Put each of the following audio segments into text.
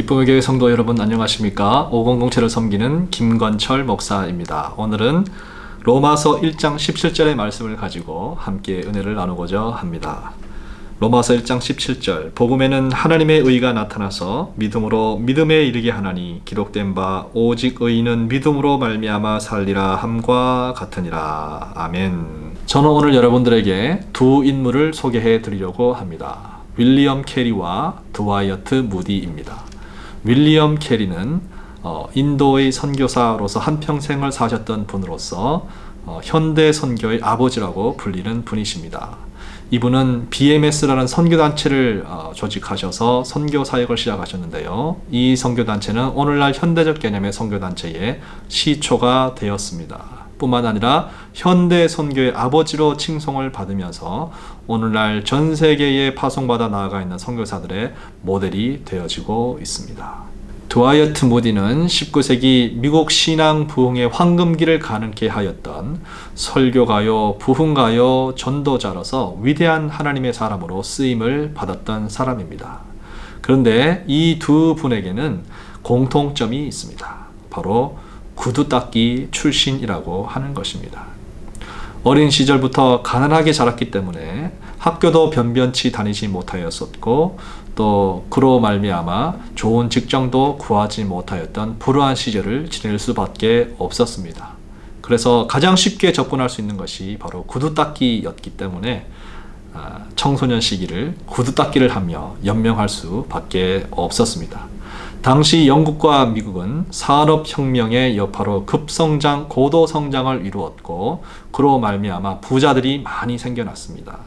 기쁨의 교회 성도 여러분 안녕하십니까? 5007을 섬기는 김건철 목사입니다. 오늘은 로마서 1장 17절의 말씀을 가지고 함께 은혜를 나누고자 합니다. 로마서 1장 17절 복음에는 하나님의 의가 나타나서 믿음으로 믿음에 이르게 하나니 기록된 바 오직 의인은 믿음으로 말미암아 살리라 함과 같으니라. 아멘. 저는 오늘 여러분들에게 두 인물을 소개해 드리려고 합니다. 윌리엄 캐리와 드와이어트 무디입니다. 윌리엄 캐리는 인도의 선교사로서 한평생을 사셨던 분으로서 현대 선교의 아버지라고 불리는 분이십니다. 이분은 BMS라는 선교단체를 조직하셔서 선교 사역을 시작하셨는데요. 이 선교단체는 오늘날 현대적 개념의 선교단체의 시초가 되었습니다. 뿐만 아니라 현대 선교의 아버지로 칭송을 받으면서 오늘날 전 세계에 파송받아 나아가 있는 선교사들의 모델이 되어지고 있습니다. 드와이어트 무디는 19세기 미국 신앙 부흥의 황금기를 가능케 하였던 설교가요, 부흥가요, 전도자로서 위대한 하나님의 사람으로 쓰임을 받았던 사람입니다. 그런데 이 두 분에게는 공통점이 있습니다. 바로 구두 닦기 출신이라고 하는 것입니다. 어린 시절부터 가난하게 자랐기 때문에 학교도 변변치 다니지 못하였었고 또 그로 말미암아 좋은 직장도 구하지 못하였던 불우한 시절을 지낼 수밖에 없었습니다. 그래서 가장 쉽게 접근할 수 있는 것이 바로 구두 닦기였기 때문에 청소년 시기를 구두 닦기를 하며 연명할 수밖에 없었습니다. 당시 영국과 미국은 산업혁명의 여파로 급성장, 고도성장을 이루었고 그로 말미암아 부자들이 많이 생겨났습니다.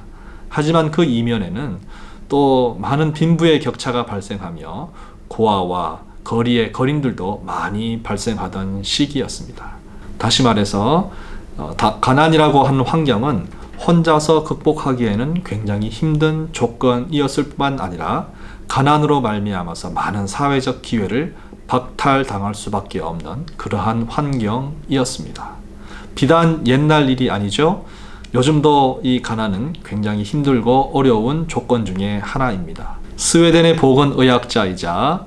하지만 그 이면에는 또 많은 빈부의 격차가 발생하며 고아와 거리의 거린들도 많이 발생하던 시기였습니다. 다시 말해서 가난이라고 하는 환경은 혼자서 극복하기에는 굉장히 힘든 조건이었을 뿐만 아니라 가난으로 말미암아서 많은 사회적 기회를 박탈당할 수밖에 없는 그러한 환경이었습니다. 비단 옛날 일이 아니죠. 요즘도 이 가난은 굉장히 힘들고 어려운 조건 중에 하나입니다. 스웨덴의 보건의학자이자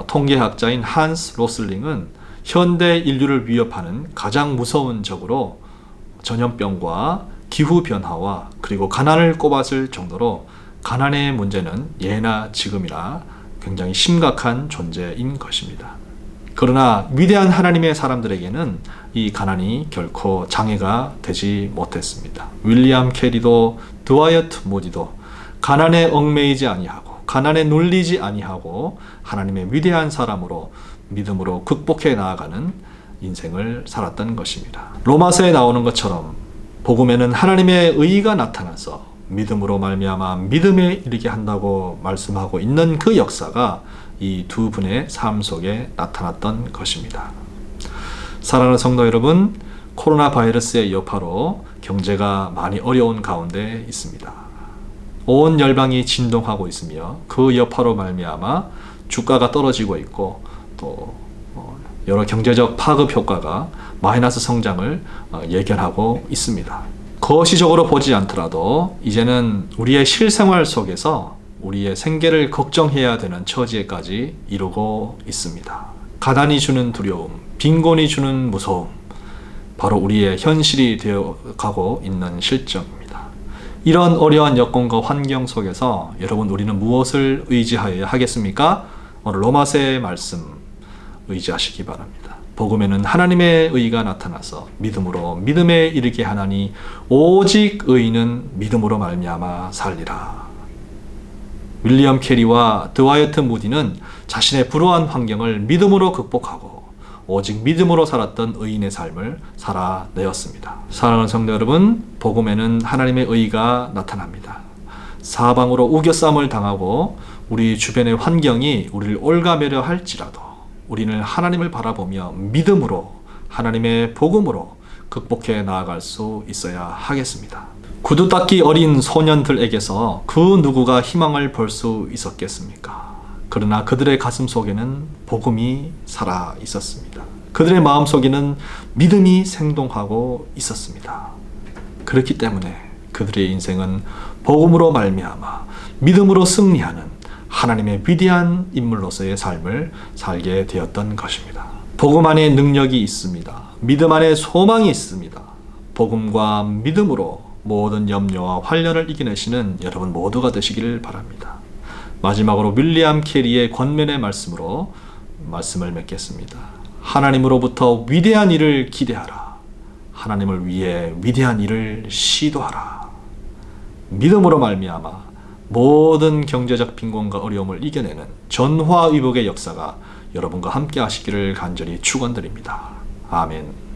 통계학자인 한스 로슬링은 현대 인류를 위협하는 가장 무서운 적으로 전염병과 기후변화와 그리고 가난을 꼽았을 정도로 가난의 문제는 예나 지금이나 굉장히 심각한 존재인 것입니다. 그러나 위대한 하나님의 사람들에게는 이 가난이 결코 장애가 되지 못했습니다. 윌리엄 캐리도 드와이어트 무디도 가난에 얽매이지 아니하고 가난에 눌리지 아니하고 하나님의 위대한 사람으로 믿음으로 극복해 나아가는 인생을 살았던 것입니다. 로마서에 나오는 것처럼 복음에는 하나님의 의가 나타나서 믿음으로 말미암아 믿음에 이르게 한다고 말씀하고 있는 그 역사가 이 두 분의 삶 속에 나타났던 것입니다. 사랑하는 성도 여러분, 코로나 바이러스의 여파로 경제가 많이 어려운 가운데 있습니다. 온 열방이 진동하고 있으며 그 여파로 말미암아 주가가 떨어지고 있고 또 여러 경제적 파급 효과가 마이너스 성장을 예견하고 있습니다. 거시적으로 보지 않더라도 이제는 우리의 실생활 속에서 우리의 생계를 걱정해야 되는 처지에까지 이르고 있습니다. 가난이 주는 두려움, 빈곤이 주는 무서움, 바로 우리의 현실이 되어가고 있는 실정입니다. 이런 어려운 여건과 환경 속에서 여러분 우리는 무엇을 의지하여야 하겠습니까? 오늘 로마서의 말씀 의지하시기 바랍니다. 복음에는 하나님의 의가 나타나서 믿음으로 믿음에 이르게 하나니 오직 의인은 믿음으로 말미암아 살리라. 윌리엄 캐리와 드와이어트 무디는 자신의 불우한 환경을 믿음으로 극복하고 오직 믿음으로 살았던 의인의 삶을 살아내었습니다. 사랑하는 성도 여러분, 복음에는 하나님의 의가 나타납니다. 사방으로 우겨쌈을 당하고 우리 주변의 환경이 우리를 올가매려 할지라도 우리는 하나님을 바라보며 믿음으로 하나님의 복음으로 극복해 나아갈 수 있어야 하겠습니다. 구두 닦기 어린 소년들에게서 그 누구가 희망을 볼 수 있었겠습니까? 그러나 그들의 가슴 속에는 복음이 살아 있었습니다. 그들의 마음 속에는 믿음이 생동하고 있었습니다. 그렇기 때문에 그들의 인생은 복음으로 말미암아 믿음으로 승리하는 하나님의 위대한 인물로서의 삶을 살게 되었던 것입니다. 복음 안에 능력이 있습니다. 믿음 안에 소망이 있습니다. 복음과 믿음으로 모든 염려와 환란을 이겨내시는 여러분 모두가 되시기를 바랍니다. 마지막으로 윌리엄 캐리의 권면의 말씀으로 말씀을 맺겠습니다. 하나님으로부터 위대한 일을 기대하라. 하나님을 위해 위대한 일을 시도하라. 믿음으로 말미암아 모든 경제적 빈곤과 어려움을 이겨내는 전화위복의 역사가 여러분과 함께 하시기를 간절히 축원드립니다. 아멘.